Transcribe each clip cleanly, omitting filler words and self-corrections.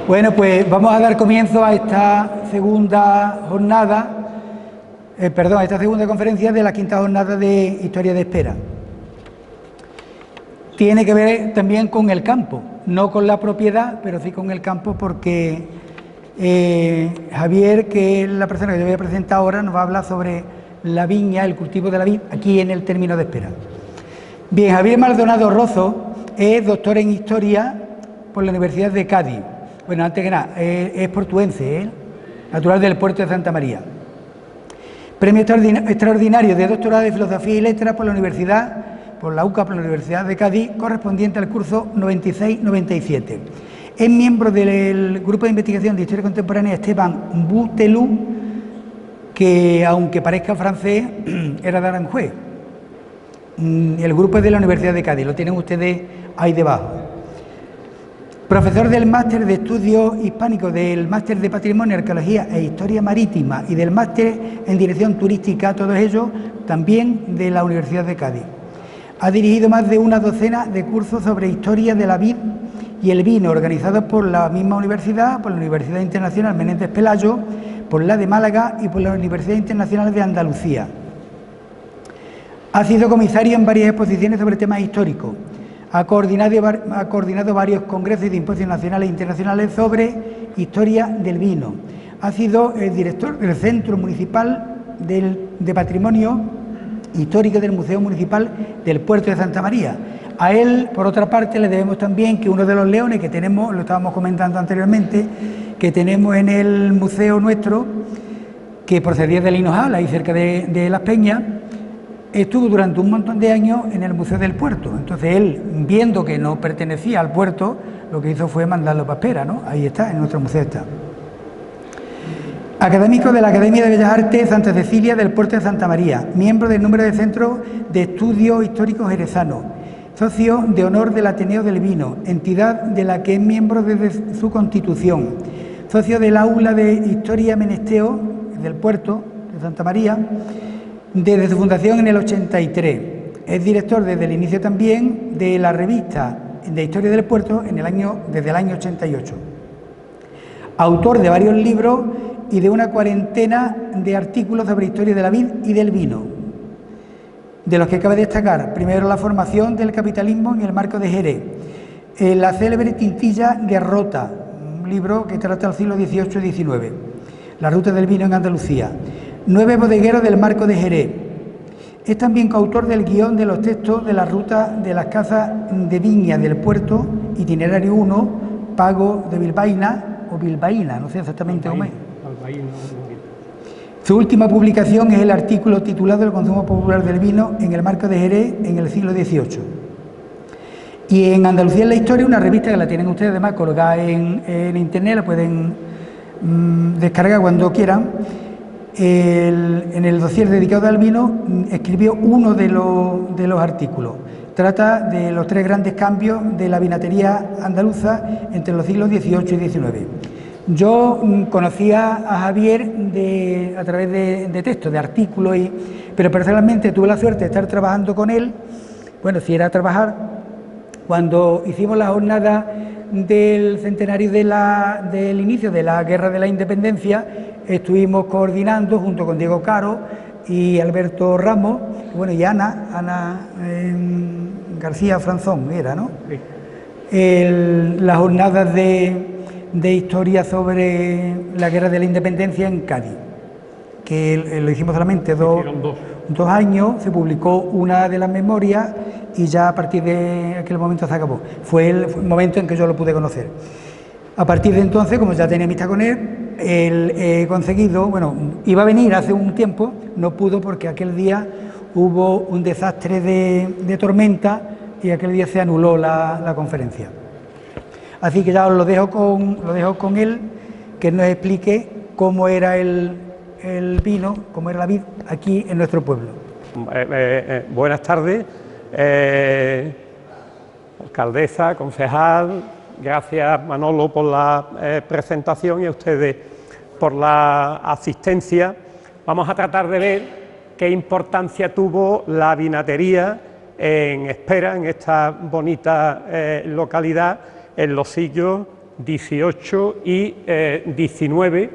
Bueno, pues vamos a dar comienzo a esta segunda jornada, a esta segunda conferencia de la quinta jornada de Historia de Espera. Tiene que ver también con el campo, no con la propiedad, pero sí con el campo, porque Javier, que es la persona que yo voy a presentar ahora, nos va a hablar sobre la viña, el cultivo de la vid, aquí en el término de Espera. Bien, Javier Maldonado Rozo es doctor en Historia por la Universidad de Cádiz. Bueno, antes que nada, es portuense, natural del puerto de Santa María. Premio extraordinario de doctorado de Filosofía y Letras por la UCA, por la Universidad de Cádiz, correspondiente al curso 96-97. Es miembro del Grupo de Investigación de Historia Contemporánea Esteban Bouteloup, que, aunque parezca francés, era de Aranjuez. El grupo es de la Universidad de Cádiz, lo tienen ustedes ahí debajo. Profesor del Máster de Estudios Hispánicos, del Máster de Patrimonio, Arqueología e Historia Marítima y del Máster en Dirección Turística, todos ellos también de la Universidad de Cádiz. Ha dirigido más de una docena de cursos sobre historia de la vid y el vino, organizados por la misma universidad, por la Universidad Internacional Menéndez Pelayo, por la de Málaga y por la Universidad Internacional de Andalucía. Ha sido comisario en varias exposiciones sobre temas históricos. Ha coordinado varios congresos y simposios nacionales e internacionales sobre historia del vino. Ha sido el director del Centro Municipal de Patrimonio Histórico del Museo Municipal del Puerto de Santa María. A él, por otra parte, le debemos también que uno de los leones que tenemos, lo estábamos comentando anteriormente, que tenemos en el museo nuestro, que procedía de Hinojal, ahí cerca de Las Peñas, estuvo durante un montón de años en el Museo del Puerto. Entonces él, viendo que no pertenecía al puerto, lo que hizo fue mandarlo para Espera, ¿no? Ahí está, en nuestro museo está. Académico de la Academia de Bellas Artes Santa Cecilia del Puerto de Santa María, miembro del número de Centros de Estudios Históricos Jerezanos, socio de honor del Ateneo del Vino, entidad de la que es miembro desde su constitución, socio del Aula de Historia Menesteo del Puerto de Santa María, desde su fundación en el 83. Es director desde el inicio también de la revista de Historia del Puerto desde el año 88. Autor de varios libros y de una cuarentena de artículos sobre historia de la vid y del vino, de los que cabe destacar, primero, la formación del capitalismo en el marco de Jerez, la célebre Tintilla de Rota, un libro que trata el siglo XVIII y XIX, la ruta del vino en Andalucía, 9 bodegueros del marco de Jerez. Es también coautor del guión de los textos de la ruta de las casas de viña del puerto, itinerario 1, pago de Bilbaína o Bilbaína, no sé exactamente cómo es. Su última publicación es el artículo titulado El consumo popular del vino en el marco de Jerez en el siglo XVIII. Y en Andalucía en la historia, una revista que la tienen ustedes además colgada en internet, la pueden descargar cuando quieran. En el dossier dedicado al vino escribió uno de los artículos. Trata de los 3 grandes cambios de la vinatería andaluza entre los siglos XVIII y XIX. Yo conocía a Javier a través de textos, de artículos, pero personalmente tuve la suerte de estar trabajando con él, bueno, si era trabajar, cuando hicimos la jornada del centenario del inicio de la Guerra de la Independencia. Estuvimos coordinando junto con Diego Caro y Alberto Ramos, bueno, y Ana García Franzón era, ¿no? Sí. Las jornadas de historia sobre la Guerra de la Independencia en Cádiz, que lo hicimos solamente dos años, se publicó una de las memorias y ya a partir de aquel momento se acabó. Fue el momento en que yo lo pude conocer. A partir de entonces, como ya tenía amistad con él, he conseguido, bueno, iba a venir hace un tiempo, no pudo porque aquel día hubo un desastre de tormenta y aquel día se anuló la conferencia. Así que ya os lo dejo con él, que nos explique cómo era el vino, cómo era la vid aquí en nuestro pueblo. Buenas tardes, alcaldesa, concejal. Gracias, Manolo, por la presentación y a ustedes por la asistencia. Vamos a tratar de ver qué importancia tuvo la vinatería en Espera, en esta bonita localidad, en los siglos 18 y 19,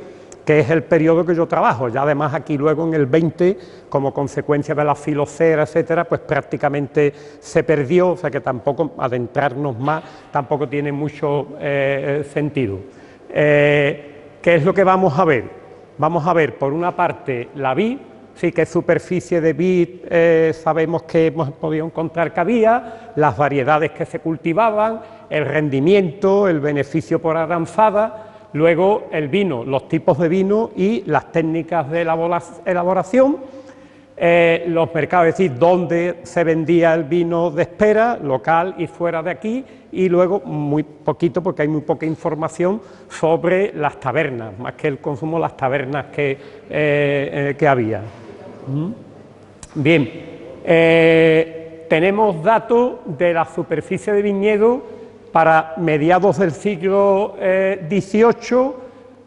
que es el periodo que yo trabajo. Ya además aquí luego en el 20, como consecuencia de la filocera, etcétera, pues prácticamente se perdió, o sea que tampoco adentrarnos más tampoco tiene mucho sentido. ¿Qué es lo que vamos a ver? Vamos a ver por una parte la vid. Sí, que superficie de vid sabemos que hemos podido encontrar que había, las variedades que se cultivaban, el rendimiento, el beneficio por aranzada, luego el vino, los tipos de vino y las técnicas de elaboración, los mercados, es decir, dónde se vendía el vino de espera, local y fuera de aquí, y luego muy poquito, porque hay muy poca información sobre las tabernas, más que el consumo, las tabernas que había. Bien, tenemos datos de la superficie de viñedo para mediados del siglo XVIII,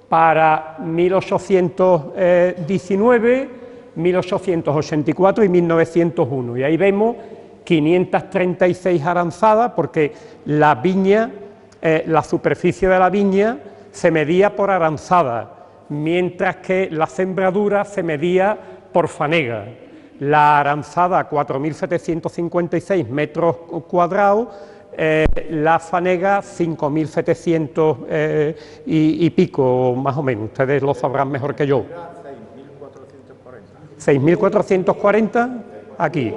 para 1819, 1884 y 1901. Y ahí vemos 536 aranzadas, porque la viña, la superficie de la viña se medía por aranzada, mientras que la sembradura se medía por fanega. La aranzada 4.756 metros cuadrados, la fanega 5.700 y pico, más o menos. Ustedes lo sabrán mejor que yo. 6.440 aquí.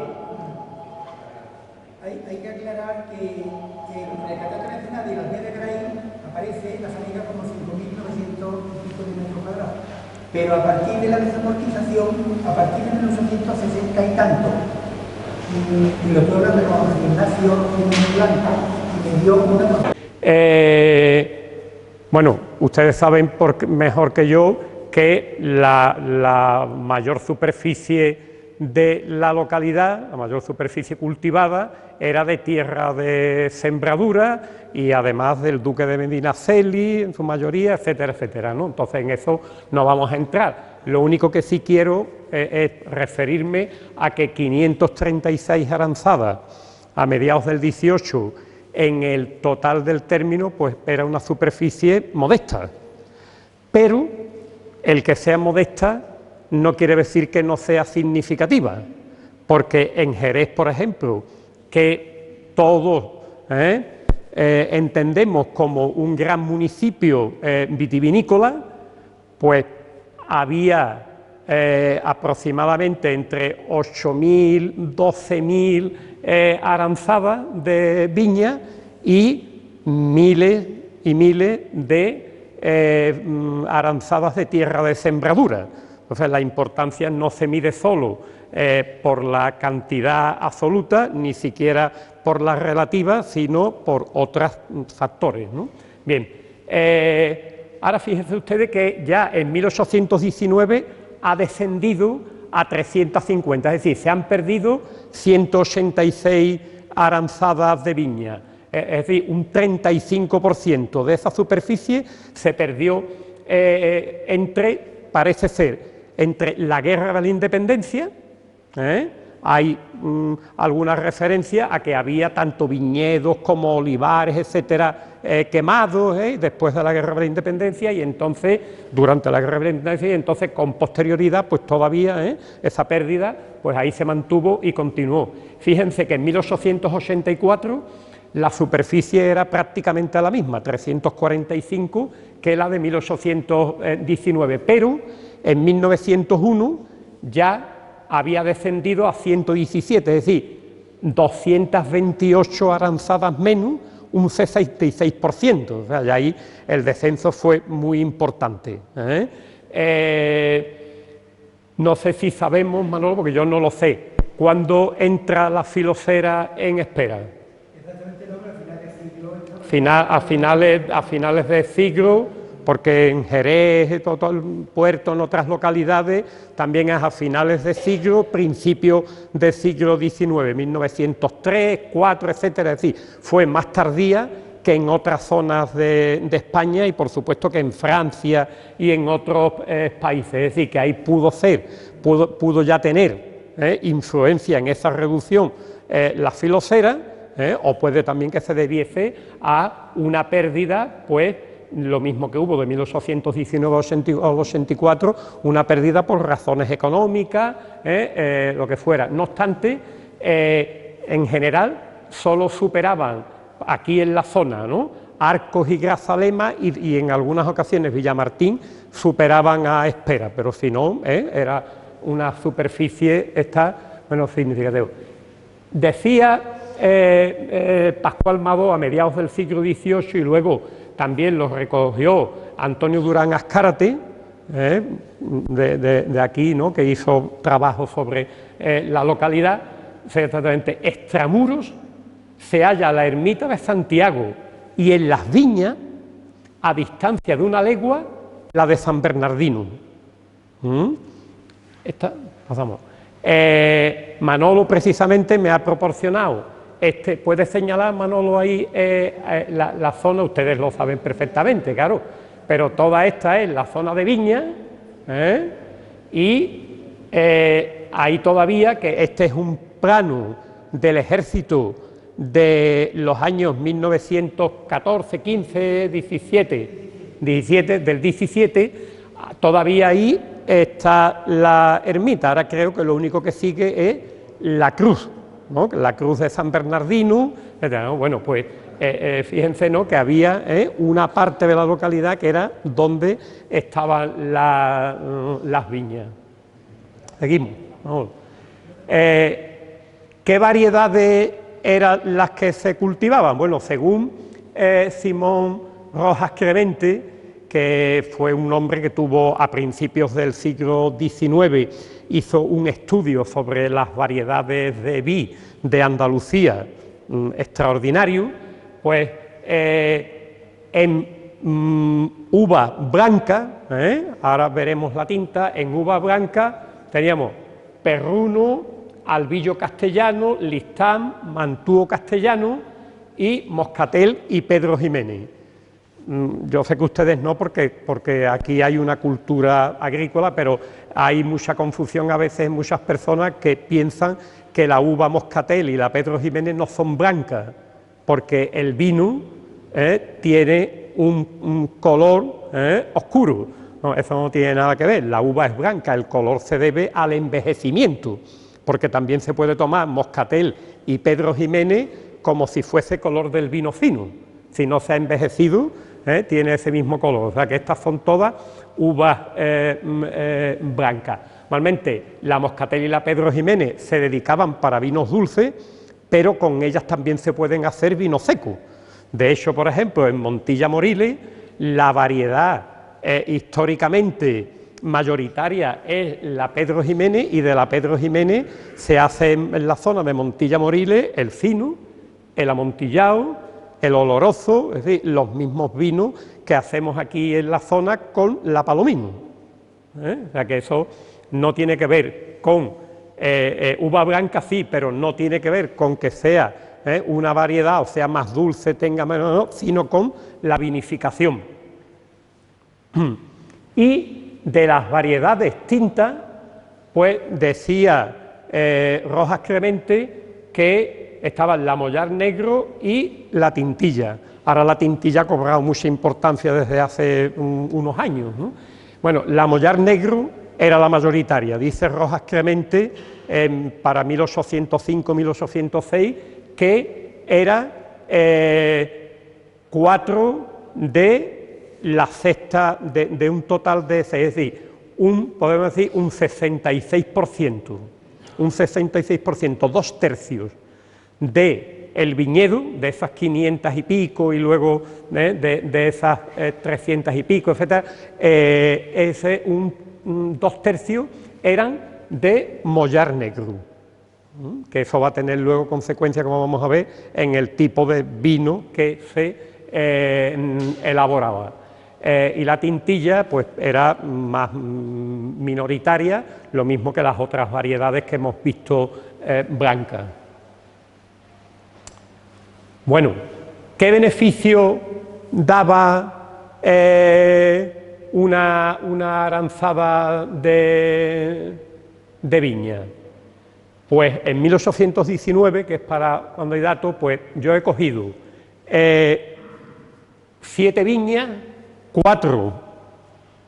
Hay que aclarar que en el catastro nacional de las vías de Graín aparece la fanega como 5.900 metros cuadrados. Pero a partir de la desamortización, a partir de 1860 y tanto, y lo estoy hablando con Ignacio Blanca, y me dio una... Bueno, ustedes saben mejor que yo que la mayor superficie de la localidad, la mayor superficie cultivada, era de tierra de sembradura y además del duque de Medinaceli, en su mayoría, etcétera, etcétera, ¿no? Entonces en eso no vamos a entrar. Lo único que sí quiero es referirme a que 536 aranzadas a mediados del 18 en el total del término, pues era una superficie modesta, pero el que sea modesta no quiere decir que no sea significativa, porque en Jerez, por ejemplo, que todos entendemos como un gran municipio vitivinícola, pues había aproximadamente entre 8.000, 12.000 aranzadas de viña y miles de aranzadas de tierra de sembradura. Entonces la importancia no se mide solo por la cantidad absoluta, ni siquiera por la relativa, sino por otros factores, ¿no? Bien, ahora fíjense ustedes que ya en 1819 ha descendido a 350, es decir, se han perdido 186 aranzadas de viña. Es decir, un 35% de esa superficie se perdió parece ser, entre la guerra de la independencia, hay alguna referencia a que había tanto viñedos como olivares, etcétera, quemados después de la guerra de la independencia, y entonces, durante la guerra de la independencia, y entonces con posterioridad, pues todavía esa pérdida, pues ahí se mantuvo y continuó. Fíjense que en 1884 la superficie era prácticamente la misma, 345, que la de 1819, pero en 1901 ya había descendido a 117, es decir, 228 aranzadas menos, un 66%, o sea, ya ahí el descenso fue muy importante. No sé si sabemos, Manolo, porque yo no lo sé, ¿cuándo entra la filocera en espera? A finales de siglo, porque en Jerez, todo el puerto, en otras localidades, también es a finales de siglo, principio del siglo XIX, 1903, 4, etcétera, es decir, fue más tardía que en otras zonas de España y por supuesto que en Francia y en otros países, es decir, que ahí pudo ya tener influencia en esa reducción la filocera, o puede también que se debiese a una pérdida, pues, lo mismo que hubo de 1819 al 84, una pérdida por razones económicas, lo que fuera. No obstante, en general, solo superaban aquí en la zona, ¿no?, Arcos y Grazalema, y en algunas ocasiones Villamartín superaban a Espera, pero si no, era una superficie significativa. Decía Pascual Madó a mediados del siglo XVIII, y luego también lo recogió Antonio Durán Azcárate, de aquí, ¿no?, que hizo trabajo sobre la localidad. Exactamente, extramuros se halla la ermita de Santiago, y en las viñas, a distancia de 1 legua, la de San Bernardino. Esta, pasamos. Manolo precisamente me ha proporcionado, puede señalar, Manolo, ahí la zona, ustedes lo saben perfectamente, claro, pero toda esta es la zona de viña, y ahí todavía, que este es un plano del ejército de los años 1914, 15, 17, del 17, todavía ahí está la ermita. Ahora creo que lo único que sigue es la cruz, ¿no?, la cruz de San Bernardino, etc., ¿no? Bueno, pues fíjense, ¿no?, que había una parte de la localidad que era donde estaban las viñas. Seguimos, vamos. ¿Qué variedades eran las que se cultivaban? Bueno, según Simón Rojas Cremente, que fue un hombre que tuvo a principios del siglo XIX, hizo un estudio sobre las variedades de vid de Andalucía extraordinario, pues en uva blanca, ahora veremos la tinta, en uva blanca teníamos perruno, albillo castellano, listán, mantúo castellano y moscatel y Pedro Jiménez. Yo sé que ustedes no, porque aquí hay una cultura agrícola, pero hay mucha confusión a veces en muchas personas que piensan que la uva moscatel y la Pedro Jiménez no son blancas, porque el vino tiene un color oscuro. No, eso no tiene nada que ver, la uva es blanca, el color se debe al envejecimiento, porque también se puede tomar moscatel y Pedro Jiménez como si fuese color del vino fino. Si no se ha envejecido, tiene ese mismo color. O sea que estas son todas uvas blancas. Normalmente la moscatel y la Pedro Jiménez se dedicaban para vinos dulces, pero con ellas también se pueden hacer vinos secos. De hecho, por ejemplo, en Montilla Moriles, la variedad históricamente mayoritaria es la Pedro Jiménez, y de la Pedro Jiménez se hace en la zona de Montilla Moriles el fino, el amontillado, el oloroso, es decir, los mismos vinos que hacemos aquí en la zona con la Palomino. O sea que eso no tiene que ver con uva blanca, sí, pero no tiene que ver con que sea una variedad, o sea, más dulce, tenga menos, no, sino con la vinificación. Y de las variedades tintas, pues decía Rojas Cremente que estaban la Mollar Negro y la Tintilla. Ahora la Tintilla ha cobrado mucha importancia desde hace unos años, ¿no? Bueno, la Mollar Negro era la mayoritaria, dice Rojas Cremente para 1805-1806, que era 4 de la cesta de un total de 6, es decir, podemos decir un 66%, 2 tercios del viñedo, de esas 500 y pico y luego de esas 300 y pico, etcétera, 2 tercios eran de Mollar Negro, que eso va a tener luego consecuencias, como vamos a ver, en el tipo de vino que se elaboraba. Y la Tintilla pues era más minoritaria, lo mismo que las otras variedades que hemos visto blancas. Bueno, ¿qué beneficio daba una aranzada de viña? Pues en 1819, que es para cuando hay datos, pues yo he cogido 7 viñas 4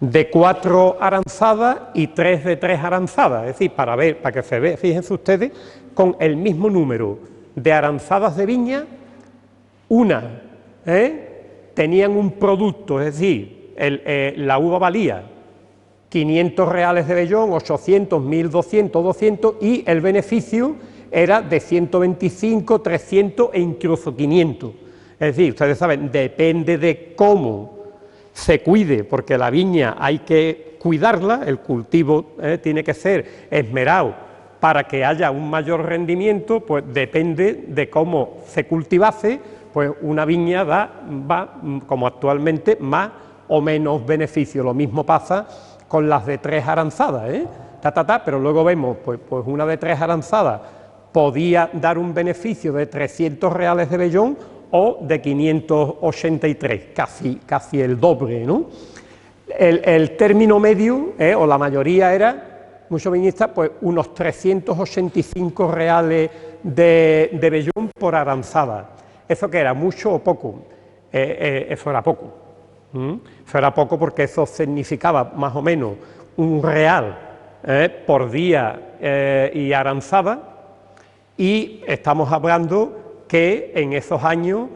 de 4 aranzadas y 3 de 3 aranzadas, es decir, para que se vea, fíjense ustedes, con el mismo número de aranzadas de viña, tenían un producto, es decir, la uva valía 500 reales de vellón, 800, 1200, 200 y el beneficio era de 125, 300 e incluso 500. Es decir, ustedes saben, depende de cómo se cuide, porque la viña hay que cuidarla, el cultivo tiene que ser esmerado para que haya un mayor rendimiento, pues depende de cómo se cultivase, pues una viña va, como actualmente, más o menos beneficio. Lo mismo pasa con las de 3 aranzadas, pero luego vemos, pues una de 3 aranzadas podía dar un beneficio de 300 reales de vellón o de 583, casi el doble, ¿no? El término medio, o la mayoría era, muchos viñistas, pues unos 385 reales de vellón por aranzada. ¿Eso qué era? ¿Mucho o poco? Eso era poco. Eso era poco porque eso significaba más o menos un real por día y aranzada, y estamos hablando que en esos años,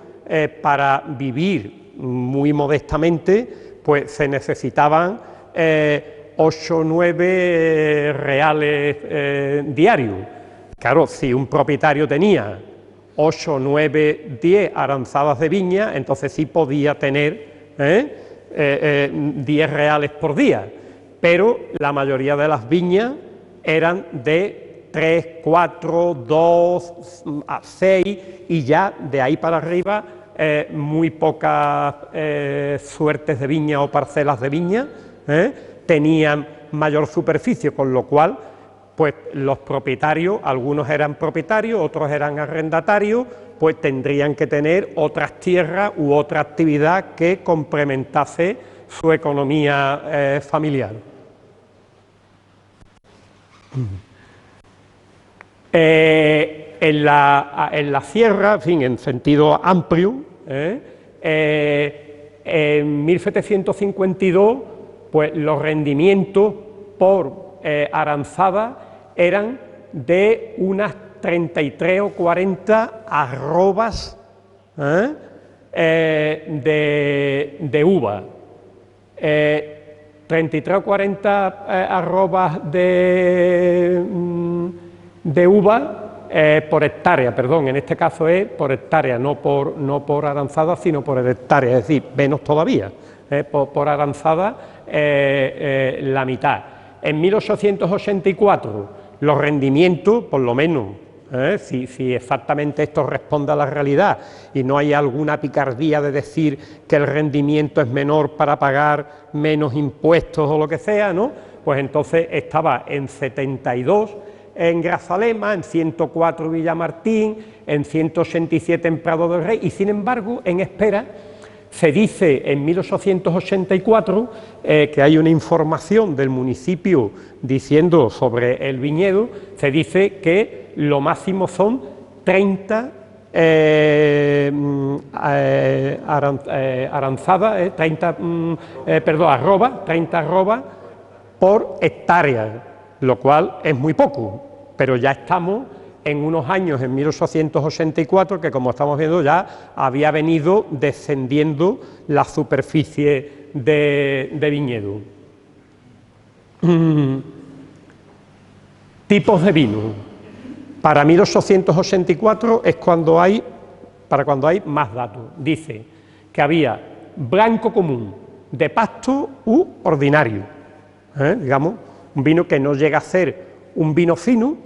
para vivir muy modestamente, pues se necesitaban 8 o 9 reales diarios. Claro, si un propietario tenía 8, 9, 10 aranzadas de viña, entonces sí podía tener 10 reales por día, pero la mayoría de las viñas eran de 3, 4, 2, 6 y ya de ahí para arriba muy pocas suertes de viña o parcelas de viña tenían mayor superficie, con lo cual pues los propietarios, algunos eran propietarios, otros eran arrendatarios, pues tendrían que tener otras tierras u otra actividad que complementase su economía familiar. En la sierra, en fin, en sentido amplio, en 1752, pues los rendimientos por aranzada eran de unas 33 o 40 arrobas de uva. 33 o 40 arrobas de uva por hectárea, perdón, en este caso es por hectárea, no por aranzada, sino por hectárea, es decir, menos todavía, por aranzada la mitad. En 1884 los rendimientos, por lo menos, si exactamente esto responde a la realidad y no hay alguna picardía de decir que el rendimiento es menor para pagar menos impuestos o lo que sea, ¿no? Pues entonces estaba en 72 en Grazalema, en 104 Villamartín, en 187 en Prado del Rey, y sin embargo, en Espera, se dice en 1884 que hay una información del municipio diciendo sobre el viñedo, se dice que lo máximo son 30 aranzadas, 30 arrobas por hectárea, lo cual es muy poco, pero ya estamos en unos años, en 1884, que como estamos viendo ya había venido descendiendo la superficie de viñedo. Tipos de vino. Para 1884 es cuando hay más datos. Dice que había blanco común, de pasto u ordinario, digamos, un vino que no llega a ser un vino fino,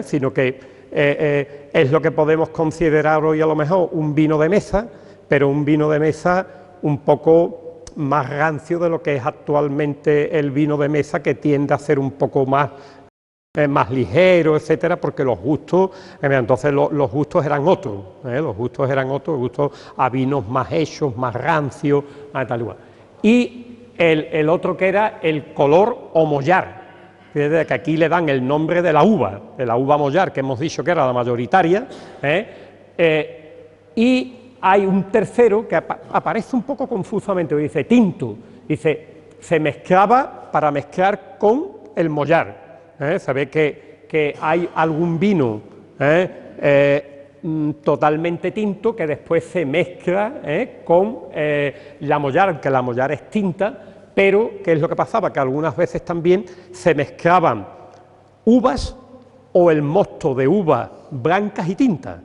sino que es lo que podemos considerar hoy a lo mejor un vino de mesa, pero un vino de mesa un poco más rancio de lo que es actualmente el vino de mesa, que tiende a ser un poco más ligero, etcétera, porque los gustos, entonces los gustos eran otros, los gustos a vinos más hechos, más rancios, tal igual. Y el otro que era el color o mollar, que aquí le dan el nombre de la uva mollar, que hemos dicho que era la mayoritaria, y hay un tercero que aparece un poco confusamente, dice tinto, dice se mezclaba para mezclar con el mollar. Se ve que hay algún vino totalmente tinto que después se mezcla con la mollar, que la mollar es tinta, pero ¿qué es lo que pasaba? Que algunas veces también se mezclaban uvas o el mosto de uvas blancas y tintas.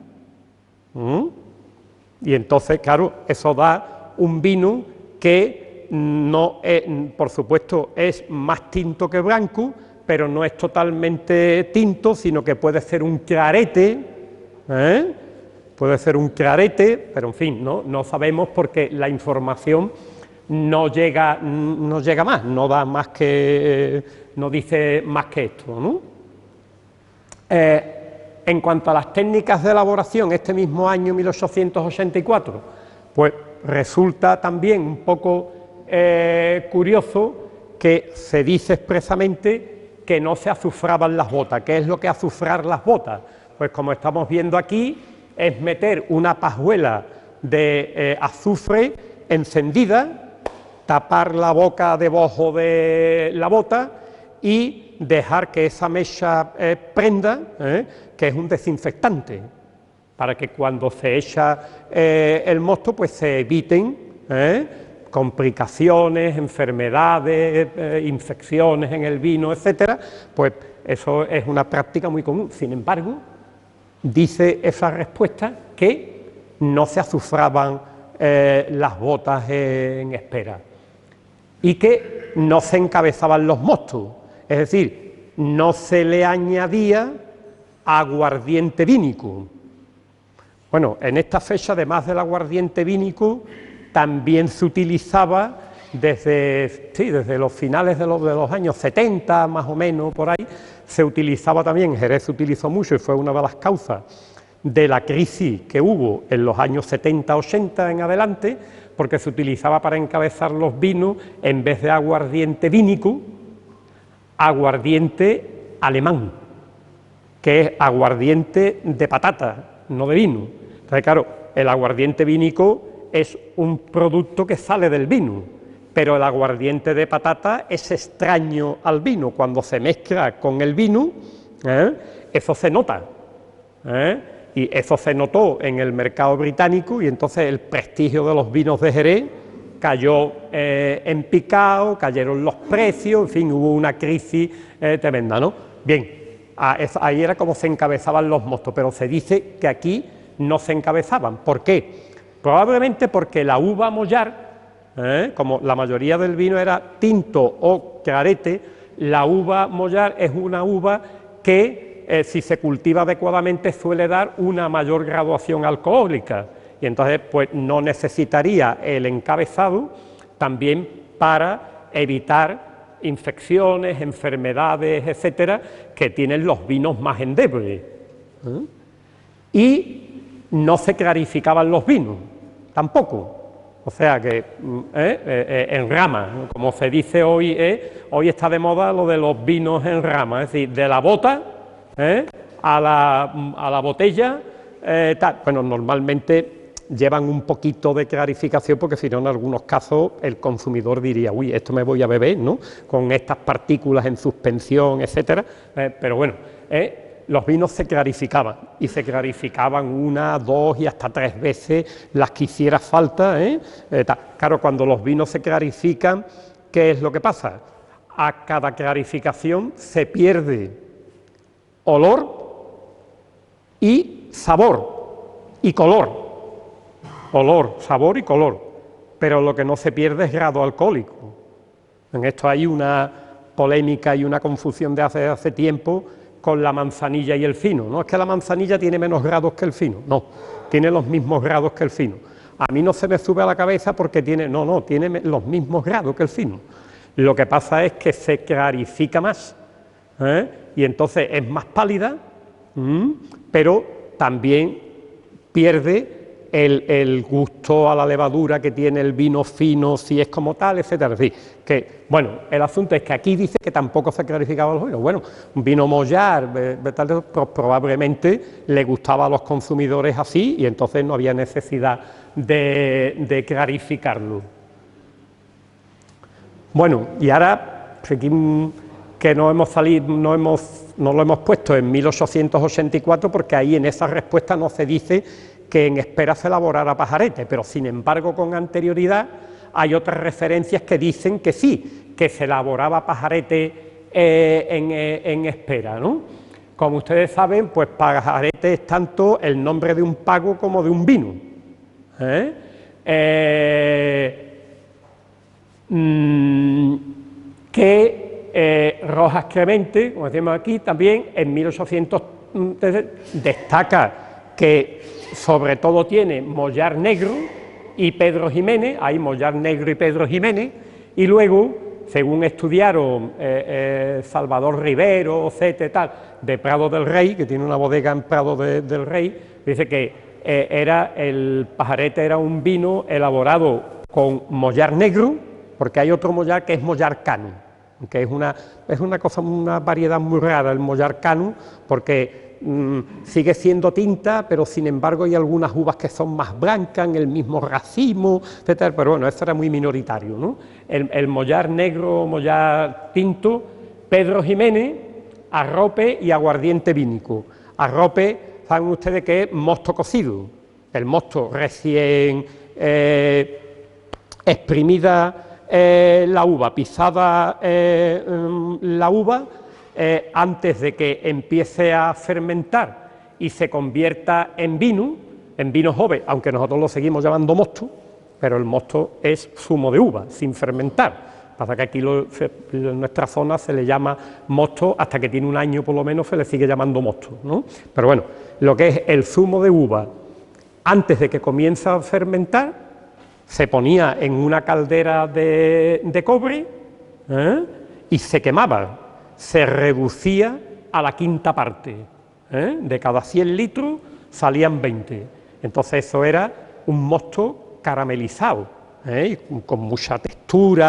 Y entonces, claro, eso da un vino que no es, por supuesto, es más tinto que blanco, pero no es totalmente tinto, sino que puede ser un clarete, puede ser un clarete, pero en fin, no sabemos porque la información no llega más, no da más que, no dice más que esto, ¿no? En cuanto a las técnicas de elaboración, este mismo año 1884, pues resulta también un poco curioso que se dice expresamente que no se azufraban las botas. ¿Qué es lo que azufrar las botas? Pues como estamos viendo aquí, es meter una pajuela de azufre encendida, tapar la boca debajo de la bota y dejar que esa mecha prenda, que es un desinfectante, para que cuando se echa el mosto pues se eviten complicaciones, enfermedades, infecciones en el vino, etcétera. Pues eso es una práctica muy común. Sin embargo, dice esa respuesta que no se azufraban las botas en espera y que no se encabezaban los mostos, es decir, no se le añadía aguardiente vínico. Bueno, en esta fecha, además del aguardiente vínico, también se utilizaba desde los finales de los años 70, más o menos, por ahí, se utilizaba también, Jerez se utilizó mucho y fue una de las causas de la crisis que hubo en los años 70-80 en adelante, porque se utilizaba para encabezar los vinos, en vez de aguardiente vínico, aguardiente alemán, que es aguardiente de patata, no de vino. Entonces, claro, el aguardiente vínico es un producto que sale del vino, pero el aguardiente de patata es extraño al vino. Cuando se mezcla con el vino, eso se nota, y eso se notó en el mercado británico, y entonces el prestigio de los vinos de Jerez cayó en picado, cayeron los precios, en fin, hubo una crisis tremenda, ¿no? Bien, ahí era como se encabezaban los mostos, pero se dice que aquí no se encabezaban. ¿Por qué? Probablemente porque la uva mollar, como la mayoría del vino era tinto o clarete, la uva mollar es una uva que si se cultiva adecuadamente suele dar una mayor graduación alcohólica, y entonces pues no necesitaría el encabezado también para evitar infecciones, enfermedades, etcétera, que tienen los vinos más endebles. Y no se clarificaban los vinos, tampoco. O sea que en rama, como se dice hoy, hoy está de moda lo de los vinos en rama, es decir, de la bota a la botella, tal. Bueno, normalmente llevan un poquito de clarificación, porque si no, en algunos casos el consumidor diría, uy, esto me voy a beber, ¿no?, con estas partículas en suspensión, etcétera. Pero bueno, los vinos se clarificaban, y se clarificaban 1, 2 y hasta 3 veces las que hiciera falta. Claro, cuando los vinos se clarifican, ¿qué es lo que pasa? A cada clarificación se pierde olor y sabor y color. Olor, sabor y color, pero lo que no se pierde es grado alcohólico. En esto hay una polémica y una confusión de hace tiempo con la manzanilla y el fino. No es que la manzanilla tiene menos grados que el fino, no, tiene los mismos grados que el fino. A mí no se me sube a la cabeza porque tiene los mismos grados que el fino. Lo que pasa es que se clarifica más, y entonces es más pálida, pero también pierde el gusto a la levadura que tiene el vino fino, si es como tal, etcétera. Es decir, que, bueno, el asunto es que aquí dice que tampoco se clarificaba los vinos. Bueno, un vino mollar, pues probablemente le gustaba a los consumidores así y entonces no había necesidad de clarificarlo. Bueno, y ahora, aquí que no lo hemos puesto en 1884 porque ahí en esa respuesta no se dice que en Espera se elaborara pajarete, pero sin embargo con anterioridad hay otras referencias que dicen que sí, que se elaboraba pajarete en Espera, ¿no? Como ustedes saben, pues pajarete es tanto el nombre de un pago como de un vino. Rojas Clemente, como decimos aquí, también en 1800 destaca que sobre todo tiene Mollar Negro y Pedro Jiménez, hay Mollar Negro y Pedro Jiménez, y luego, según estudiaron Salvador Rivero, etc., tal, de Prado del Rey, que tiene una bodega en Prado del Rey, dice que el pajarete era un vino elaborado con Mollar Negro, porque hay otro mollar que es Mollar Canu, que es una variedad muy rara el Mollar Canu, porque sigue siendo tinta, pero sin embargo hay algunas uvas que son más blancas, en el mismo racimo, etcétera, pero bueno, eso era muy minoritario, ¿no? El Mollar Negro, Mollar Tinto, Pedro Jiménez, arrope y aguardiente vínico. Arrope, saben ustedes que es mosto cocido, el mosto recién exprimida la uva, pisada la uva, antes de que empiece a fermentar y se convierta en vino joven, aunque nosotros lo seguimos llamando mosto, pero el mosto es zumo de uva, sin fermentar. Pasa que aquí en nuestra zona se le llama mosto, hasta que tiene un año por lo menos se le sigue llamando mosto, ¿no? Pero bueno, lo que es el zumo de uva, antes de que comience a fermentar, se ponía en una caldera de cobre y se quemaba, se reducía a la quinta parte, de cada 100 litros salían 20, entonces eso era un mosto caramelizado, con mucha textura.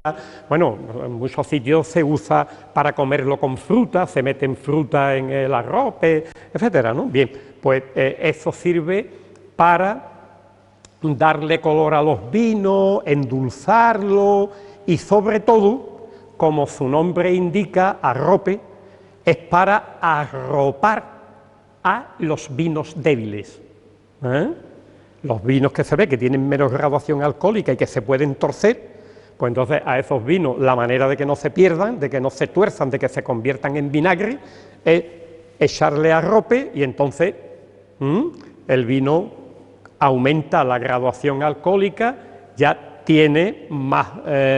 Bueno, en muchos sitios se usa para comerlo con fruta, se meten fruta en el arrope, etcétera, ¿no? Bien, pues eso sirve para darle color a los vinos, endulzarlo y sobre todo, como su nombre indica, arrope, es para arropar a los vinos débiles. Los vinos que se ve que tienen menos graduación alcohólica y que se pueden torcer, pues entonces a esos vinos la manera de que no se pierdan, de que no se tuerzan, de que se conviertan en vinagre, es echarle arrope y entonces el vino aumenta la graduación alcohólica, ya tiene más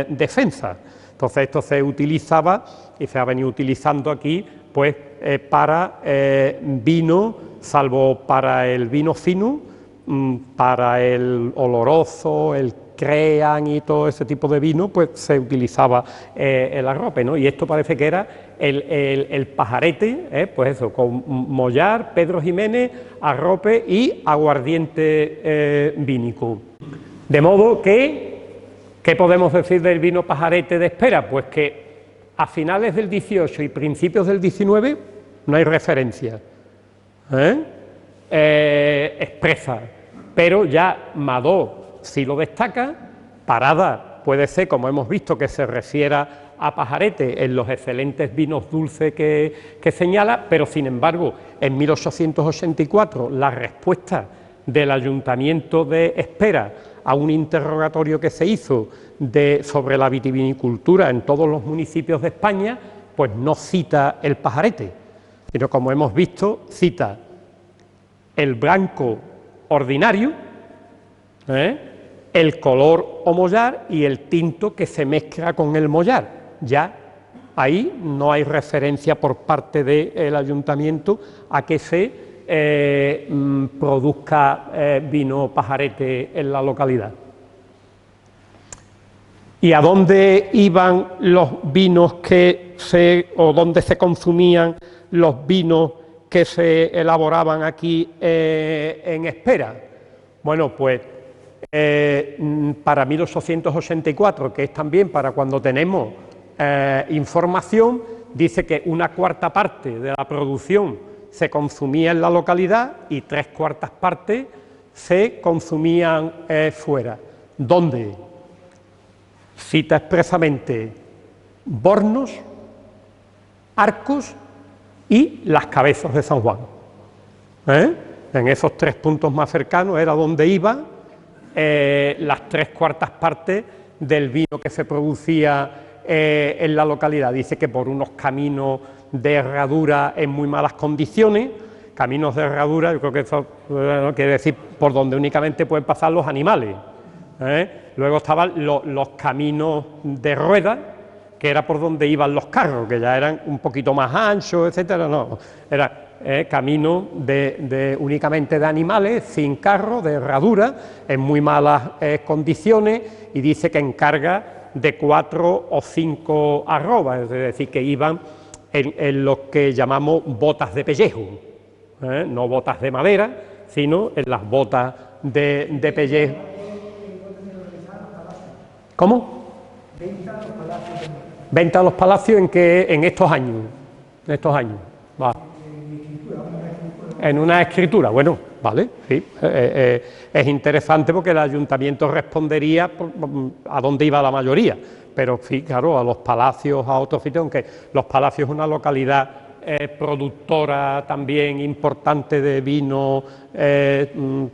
defensa. Entonces esto se utilizaba y se ha venido utilizando aquí pues para vino, salvo para el vino fino, para el oloroso, el crean y todo ese tipo de vino, pues se utilizaba el arrope, ¿no? Y esto parece que era el pajarete, pues eso, con Mollar, Pedro Jiménez, arrope y aguardiente vínico. De modo que, ¿qué podemos decir del vino pajarete de Espera? Pues que a finales del 18 y principios del 19 no hay referencia expresa, pero ya Madó sí lo destaca. Parada puede ser, como hemos visto, que se refiera a pajarete en los excelentes vinos dulces que señala, pero sin embargo en 1884 la respuesta del Ayuntamiento de Espera a un interrogatorio que se hizo sobre la vitivinicultura en todos los municipios de España, pues no cita el pajarete, sino, como hemos visto, cita el blanco ordinario, el color o mollar y el tinto que se mezcla con el mollar. Ya ahí no hay referencia por parte del Ayuntamiento a que se produzca vino pajarete en la localidad. ¿Y a dónde iban los vinos o dónde se consumían los vinos que se elaboraban aquí en Espera? Bueno, pues para 1884, que es también para cuando tenemos información, dice que una cuarta parte de la producción se consumía en la localidad y 3/4 partes se consumían fuera. ¿Dónde? Cita expresamente Bornos, Arcos y Las Cabezas de San Juan. En esos 3 puntos más cercanos era donde iban las 3/4 partes del vino que se producía en la localidad. Dice que por unos caminos de herradura en muy malas condiciones, caminos de herradura, yo creo que eso quiere decir por donde únicamente pueden pasar los animales. Luego estaban los caminos de ruedas, que era por donde iban los carros, que ya eran un poquito más anchos, etcétera. No, era camino únicamente de animales, sin carro, de herradura, en muy malas condiciones, y dice que en carga de 4 o 5 arrobas, es decir, que iban en lo que llamamos botas de pellejo, no botas de madera, sino en las botas de pellejo. ¿Cómo? Venta a los palacios en estos años. En estos años. Va. En una escritura, bueno, vale, sí. Es interesante porque el ayuntamiento respondería a dónde iba la mayoría, pero sí, claro, a los palacios, a otros sitios, aunque los palacios es una localidad productora también importante de vino,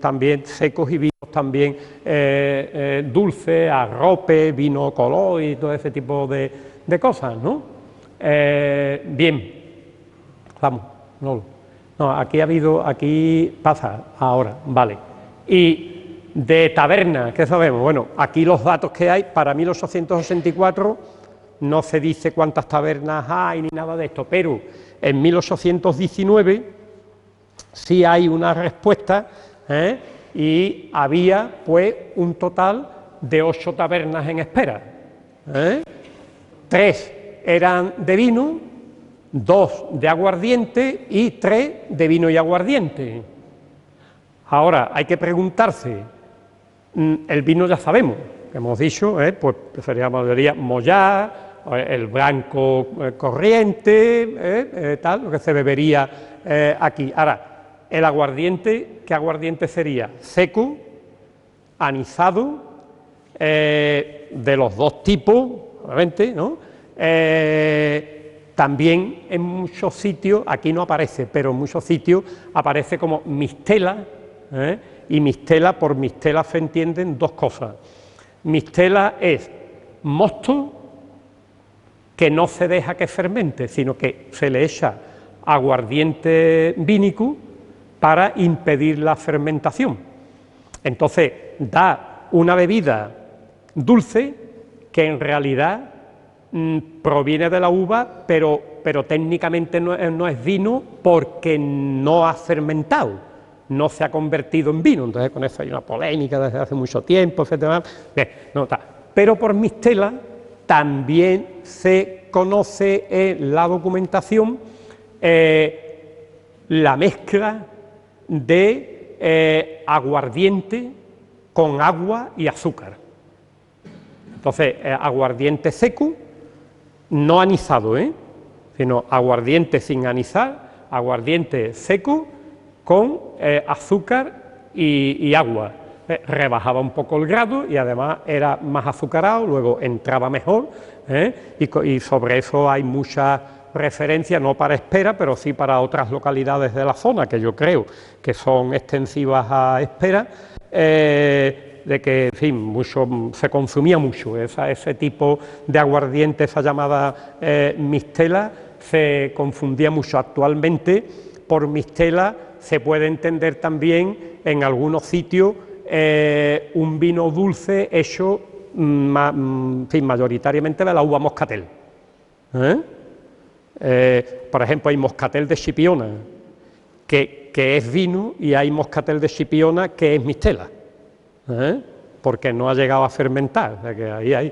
también secos y vinos también dulces, arrope, vino color y todo ese tipo de cosas, ¿no? Bien, vamos, no, aquí pasa ahora, vale. Y de taberna, ¿qué sabemos? Bueno, aquí los datos que hay, para 1864 no se dice cuántas tabernas hay ni nada de esto, pero en 1819 sí hay una respuesta, y había pues un total de 8 tabernas en espera. 3 eran de vino, 2 de aguardiente y 3 de vino y aguardiente. Ahora hay que preguntarse, el vino ya sabemos, hemos dicho, pues sería la mayoría Mollá, el blanco corriente, tal, lo que se bebería aquí. Ahora, el aguardiente, ¿qué aguardiente sería? Seco, anisado, de los 2 tipos, obviamente, ¿no? También en muchos sitios, aquí no aparece, pero en muchos sitios aparece como mistela, y mistela, por mistela se entienden 2 cosas. Mistela es mosto que no se deja que fermente, sino que se le echa aguardiente vínico para impedir la fermentación. Entonces, da una bebida dulce que en realidad proviene de la uva, pero técnicamente no es vino porque no ha fermentado, no se ha convertido en vino. Entonces, con eso hay una polémica desde hace mucho tiempo, etcétera. Bien, no está. Pero por mistela también se conoce en la documentación la mezcla de aguardiente con agua y azúcar. Entonces, aguardiente seco, no anisado, sino aguardiente sin anisar, aguardiente seco con azúcar y agua. Rebajaba un poco el grado y además era más azucarado, luego entraba mejor, y sobre eso hay muchas referencias, no para Espera, pero sí para otras localidades de la zona, que yo creo que son extensivas a Espera, de que, en fin, se consumía mucho ese tipo de aguardiente, esa llamada mistela, se confundía mucho. Actualmente, por mistela se puede entender también en algunos sitios un vino dulce hecho mayoritariamente de la uva moscatel. Por ejemplo, hay moscatel de Chipiona, que es vino, y hay moscatel de Chipiona que es mistela, porque no ha llegado a fermentar. O sea que ahí hay,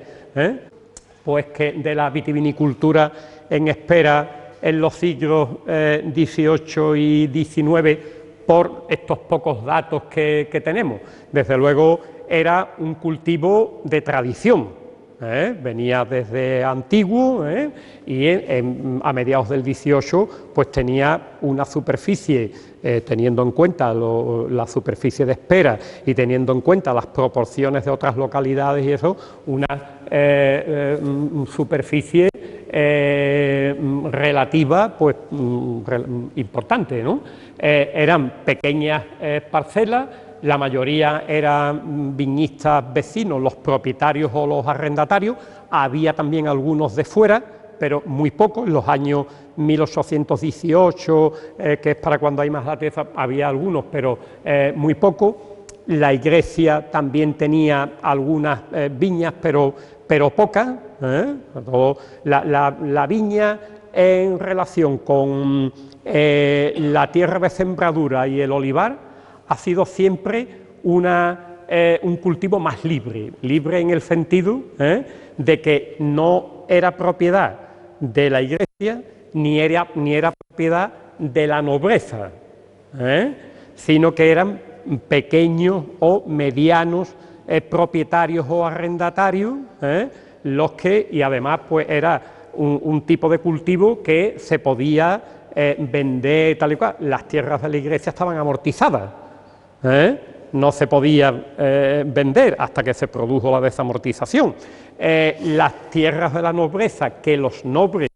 pues que de la vitivinicultura en Espera en los siglos XVIII y XIX, por estos pocos datos que tenemos. Desde luego era un cultivo de tradición. Venía desde antiguo y a mediados del 18 pues tenía una superficie, teniendo en cuenta la superficie de espera y teniendo en cuenta las proporciones de otras localidades y eso, una superficie relativa pues importante, ¿no? Eran pequeñas parcelas. La mayoría eran viñistas vecinos, los propietarios o los arrendatarios. Había también algunos de fuera, pero muy pocos. En los años 1818, que es para cuando hay más lateza, había algunos, pero muy pocos. La iglesia también tenía algunas viñas, pero pocas. La viña en relación con la tierra de sembradura y el olivar ha sido siempre un cultivo más libre en el sentido de que no era propiedad de la iglesia ni era propiedad de la nobleza, sino que eran pequeños o medianos propietarios o arrendatarios los que, y además pues era un tipo de cultivo que se podía vender tal y cual. Las tierras de la iglesia estaban amortizadas. No se podía vender hasta que se produjo la desamortización. Las tierras de la nobleza que los nobles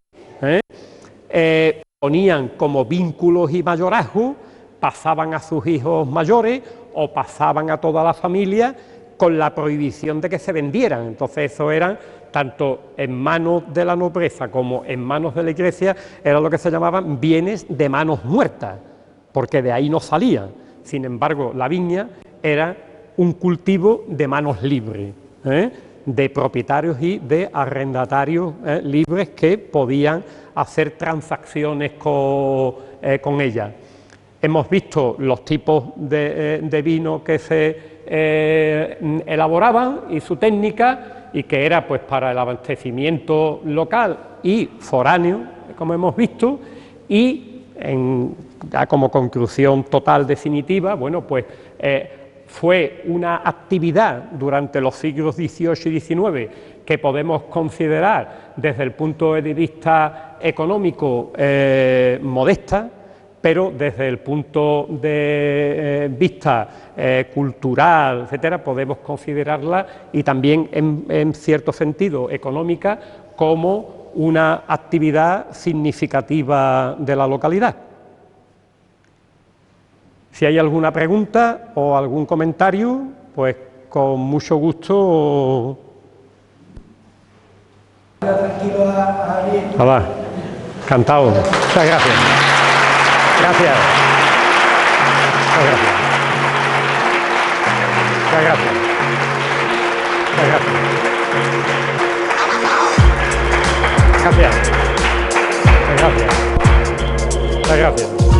ponían como vínculos y mayorazgo, pasaban a sus hijos mayores o pasaban a toda la familia con la prohibición de que se vendieran. Entonces eso eran, tanto en manos de la nobleza como en manos de la iglesia, era lo que se llamaban bienes de manos muertas, porque de ahí no salían. Sin embargo, la viña era un cultivo de manos libres, de propietarios y de arrendatarios libres que podían hacer transacciones con ella. Hemos visto los tipos de vino que se elaboraban y su técnica, y que era pues para el abastecimiento local y foráneo, como hemos visto, y ya como conclusión total definitiva, bueno, pues fue una actividad durante los siglos XVIII y XIX que podemos considerar desde el punto de vista económico modesta, pero desde el punto de vista cultural, etcétera, podemos considerarla, y también en cierto sentido económica, como una actividad significativa de la localidad. Si hay alguna pregunta o algún comentario, pues con mucho gusto. Hola, encantado. Muchas gracias. Gracias. Muchas gracias. Muchas gracias. Muchas gracias. Gracias. Muchas gracias. Muchas gracias.